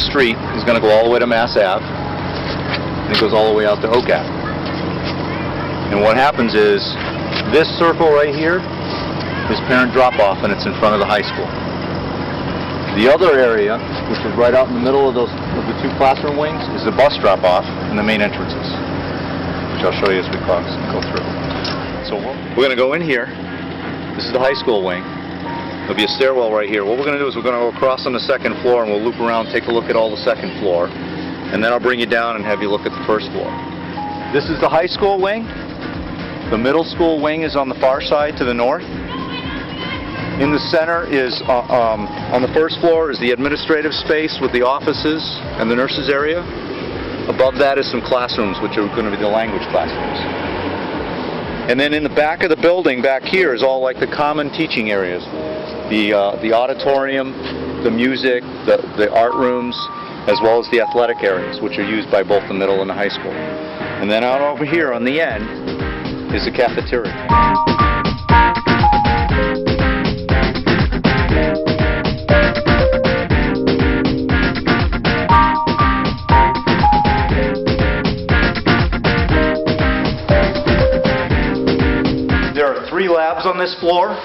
street is going to go all the way to Mass Ave, and it goes all the way out to Oak Ave. And what happens is, this circle right here is parent drop-off, and it's in front of the high school. The other area, which is right out in the middle of the two classroom wings, is the bus drop-off and the main entrances, which I'll show you as we go through. So we're going to go in here. This is the high school wing. There'll be a stairwell right here. What we're going to do is we're going to go across on the second floor, and we'll loop around, take a look at all the second floor, and then I'll bring you down and have you look at the first floor. This is the high school wing. The middle school wing is on the far side to the north. In the center is, on the first floor, is the administrative space with the offices and the nurses area. Above that is some classrooms, which are going to be the language classrooms. And then in the back of the building, back here, is all like the common teaching areas. The auditorium, the music, the art rooms, as well as the athletic areas, which are used by both the middle and the high school. And then out over here on the end is the cafeteria. There are 3 labs on this floor.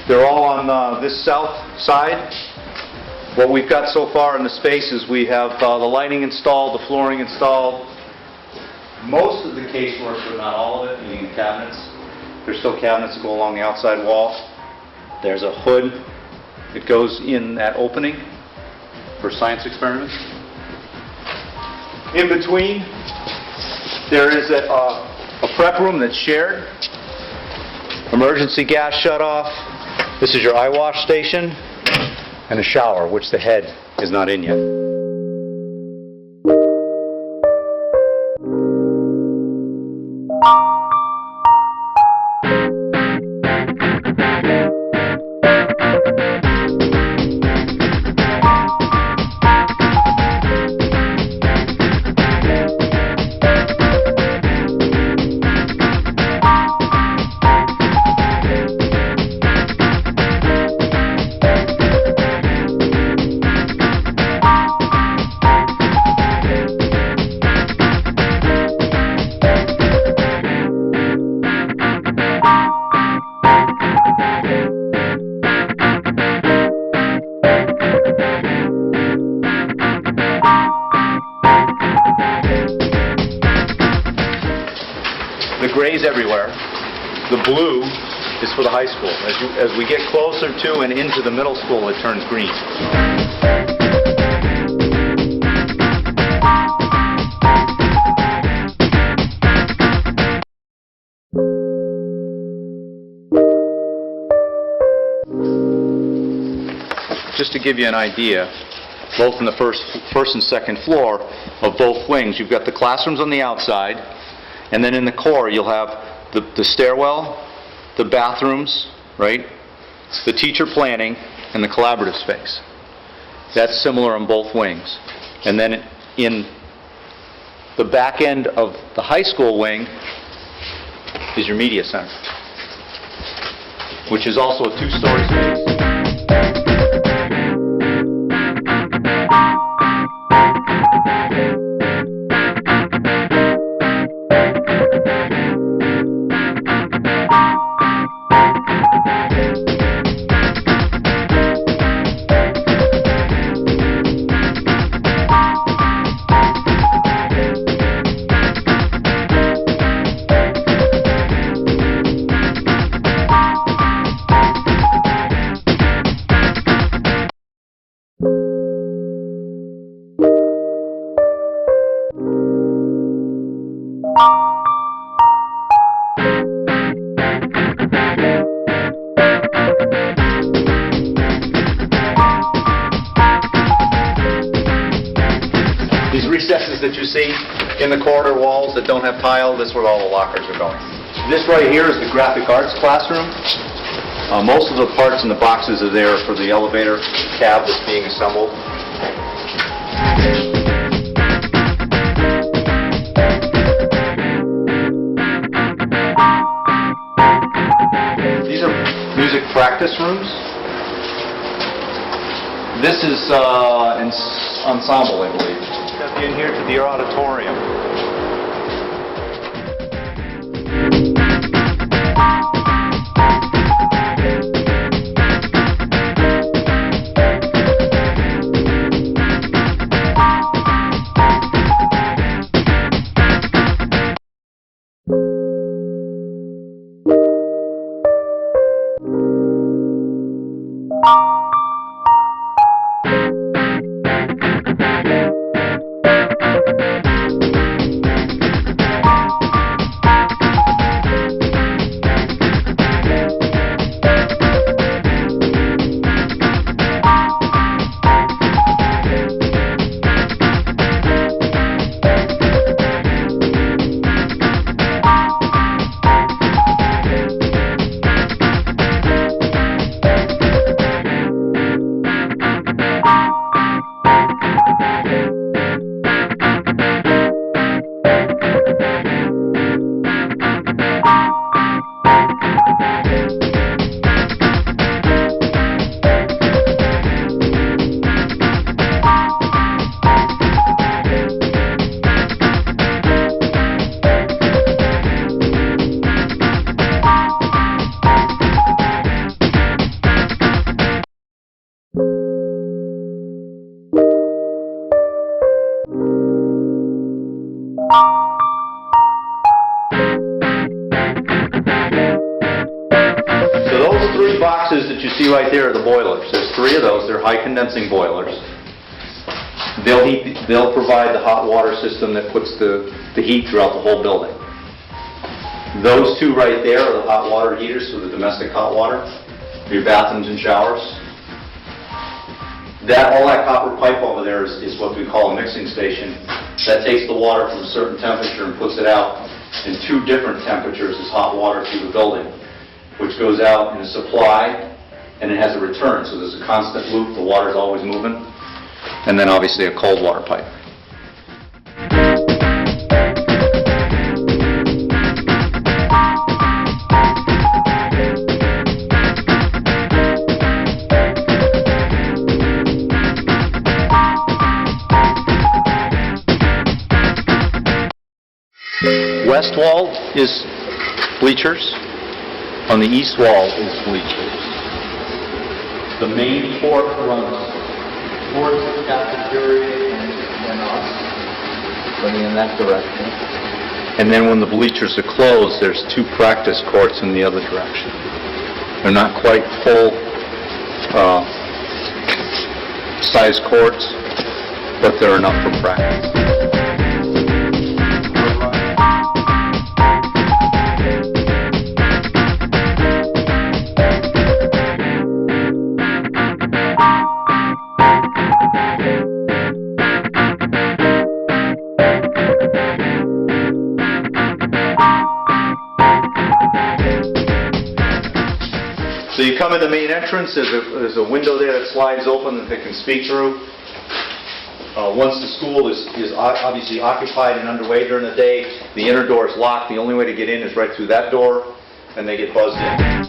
They're all on this south side. What we've got so far in the space is we have the lighting installed, the flooring installed. Most of the casework, but not all of it, meaning cabinets. There's still cabinets that go along the outside wall. There's a hood that goes in that opening for science experiments. In between, there is a prep room that's shared. Emergency gas shutoff. This is your eye wash station, and a shower, which the head is not in yet. The gray's everywhere. The blue is for the high school. As we get closer to and into the middle school, it turns green. Just to give you an idea, both in the first and second floor of both wings, you've got the classrooms on the outside, and then in the core you'll have the stairwell, the bathrooms, right? The teacher planning, and the collaborative space. That's similar on both wings. And then in the back end of the high school wing is your media center, which is also a 2-story space. These recesses that you see in the corridor walls that don't have tile, that's where all the lockers are going. This right here is the graphic arts classroom. Most of the parts in the boxes are there for the elevator cab that's being assembled. These are music practice rooms. This is ensemble, I believe. Got in here to the auditorium. Boxes that you see right there are the boilers. There's 3 of those. They're high condensing boilers. They'll provide the hot water system that puts the heat throughout the whole building. Those 2 right there are the hot water heaters for the domestic hot water, for your bathrooms and showers. All that copper pipe over there is what we call a mixing station. That takes the water from a certain temperature and puts it out in 2 different temperatures as hot water through the building, which goes out in a supply, and it has a return, so there's a constant loop, the water's always moving, and then obviously a cold water pipe. West wall is bleachers. On the east wall is bleachers. The main port runs towards the cafeteria and us, running in that direction. And then when the bleachers are closed, there's 2 practice courts in the other direction. They're not quite full size courts, but they're enough for practice. So you come in the main entrance, there's a window there that slides open that they can speak through. Once the school is obviously occupied and underway during the day, the inner door is locked. The only way to get in is right through that door, and they get buzzed in.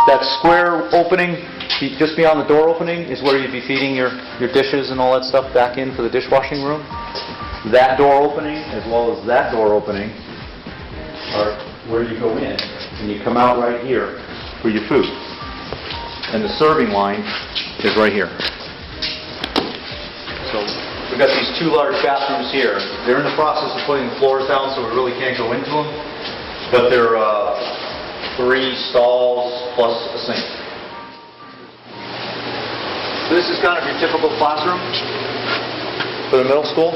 That square opening, just beyond the door opening, is where you'd be feeding your dishes and all that stuff back in for the dishwashing room. That door opening, as well as that door opening, are where you go in, and you come out right here for your food. And the serving line is right here. So we've got these 2 large bathrooms here. They're in the process of putting the floors down, so we really can't go into them. But they're 3 stalls plus a sink. So this is kind of your typical classroom for the middle school.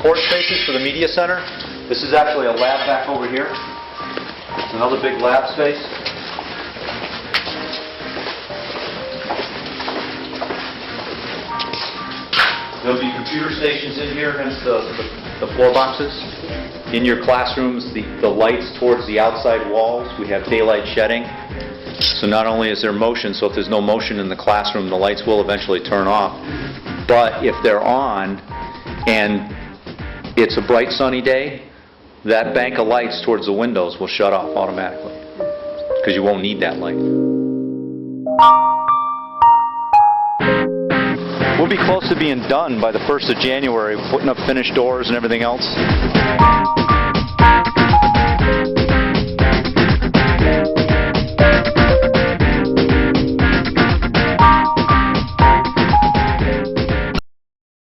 support spaces for the media center. This is actually a lab back over here. It's another big lab space. There'll be computer stations in here, hence the floor boxes. In your classrooms, the lights towards the outside walls, we have daylight shedding. So not only is there motion, so if there's no motion in the classroom, the lights will eventually turn off. But if they're on and it's a bright sunny day, that bank of lights towards the windows will shut off automatically because you won't need that light. We'll be close to being done by the 1st of January, putting up finished doors and everything else.